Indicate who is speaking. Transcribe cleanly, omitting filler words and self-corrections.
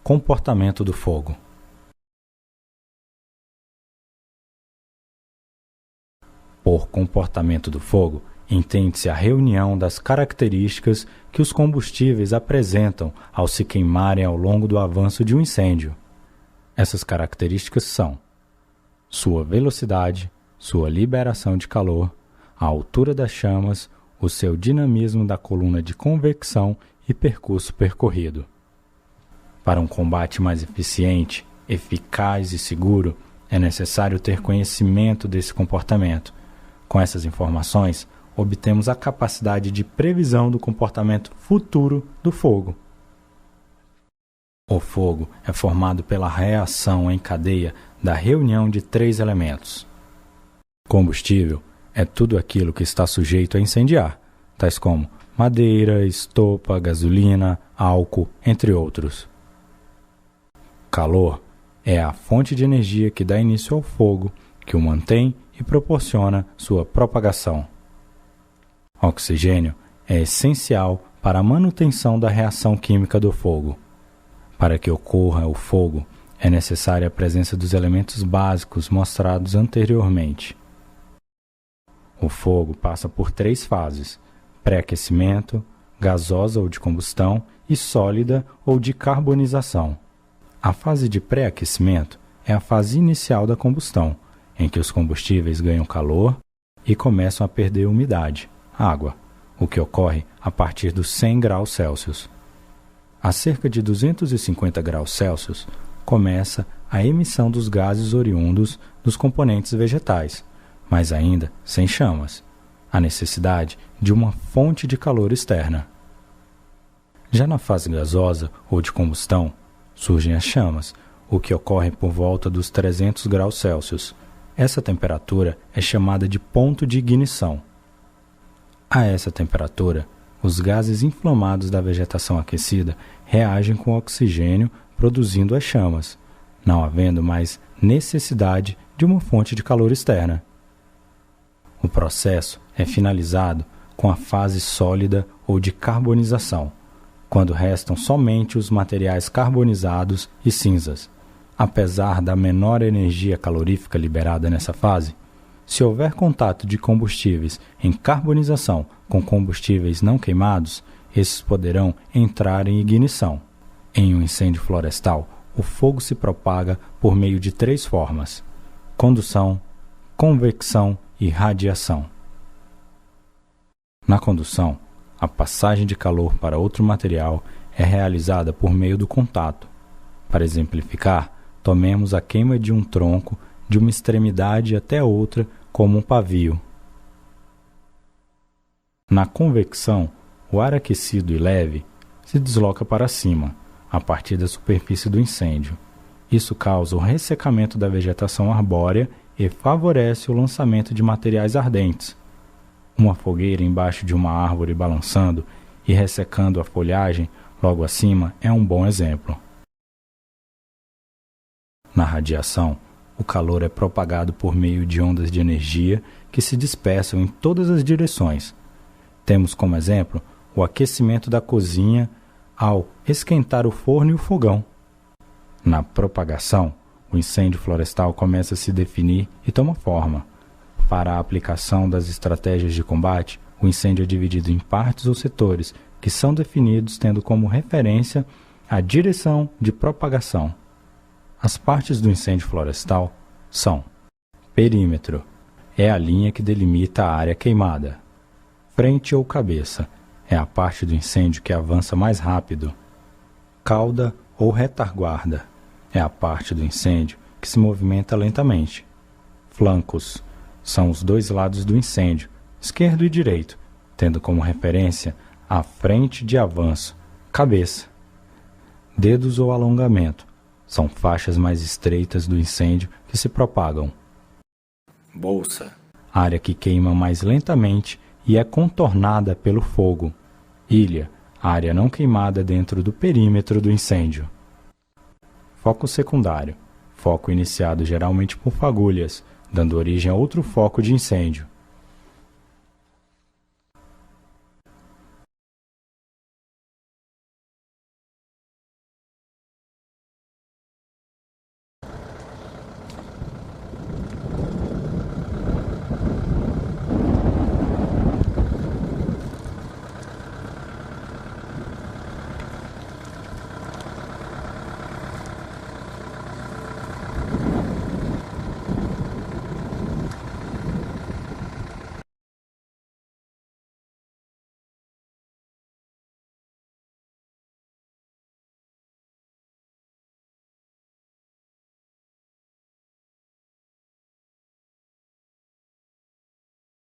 Speaker 1: Comportamento do fogo. Por comportamento do fogo, entende-se a reunião das características que os combustíveis apresentam ao se queimarem ao longo do avanço de um incêndio. Essas características são sua velocidade, sua liberação de calor, a altura das chamas, o seu dinamismo da coluna de convecção e percurso percorrido. Para um combate mais eficiente, eficaz e seguro, é necessário ter conhecimento desse comportamento. Com essas informações, obtemos a capacidade de previsão do comportamento futuro do fogo. O fogo é formado pela reação em cadeia da reunião de 3 elementos. Combustível é tudo aquilo que está sujeito a incendiar, tais como madeira, estopa, gasolina, álcool, entre outros. Calor é a fonte de energia que dá início ao fogo, que o mantém e proporciona sua propagação. Oxigênio é essencial para a manutenção da reação química do fogo. Para que ocorra o fogo, é necessária a presença dos elementos básicos mostrados anteriormente. O fogo passa por 3 fases: pré-aquecimento, gasosa ou de combustão e sólida ou de carbonização. A fase de pré-aquecimento é a fase inicial da combustão, em que os combustíveis ganham calor e começam a perder umidade, água, o que ocorre a partir dos 100 graus Celsius. A cerca de 250 graus Celsius começa a emissão dos gases oriundos dos componentes vegetais, mas ainda sem chamas, a necessidade de uma fonte de calor externa. Já na fase gasosa ou de combustão, surgem as chamas, o que ocorre por volta dos 300 graus Celsius. Essa temperatura é chamada de ponto de ignição. A essa temperatura, os gases inflamados da vegetação aquecida reagem com o oxigênio, produzindo as chamas, não havendo mais necessidade de uma fonte de calor externa. O processo é finalizado com a fase sólida ou de carbonização, quando restam somente os materiais carbonizados e cinzas. Apesar da menor energia calorífica liberada nessa fase, se houver contato de combustíveis em carbonização com combustíveis não queimados, esses poderão entrar em ignição. Em um incêndio florestal, o fogo se propaga por meio de 3 formas: condução, convecção e radiação. Na condução, a passagem de calor para outro material é realizada por meio do contato. Para exemplificar, tomemos a queima de um tronco de uma extremidade até outra como um pavio. Na convecção, o ar aquecido e leve se desloca para cima, a partir da superfície do incêndio. Isso causa o ressecamento da vegetação arbórea e favorece o lançamento de materiais ardentes. Uma fogueira embaixo de uma árvore balançando e ressecando a folhagem logo acima é um bom exemplo. Na radiação, o calor é propagado por meio de ondas de energia que se dispersam em todas as direções. Temos como exemplo o aquecimento da cozinha ao esquentar o forno e o fogão. Na propagação, o incêndio florestal começa a se definir e toma forma. Para a aplicação das estratégias de combate, o incêndio é dividido em partes ou setores que são definidos tendo como referência a direção de propagação. As partes do incêndio florestal são: perímetro, é a linha que delimita a área queimada. Frente ou cabeça, é a parte do incêndio que avança mais rápido. Cauda ou retaguarda, é a parte do incêndio que se movimenta lentamente. Flancos, são os 2 lados do incêndio, esquerdo e direito, tendo como referência a frente de avanço. Cabeça. Dedos ou alongamento, são faixas mais estreitas do incêndio que se propagam. Bolsa, área que queima mais lentamente e é contornada pelo fogo. Ilha, área não queimada dentro do perímetro do incêndio. Foco secundário, foco iniciado geralmente por fagulhas, dando origem a outro foco de incêndio.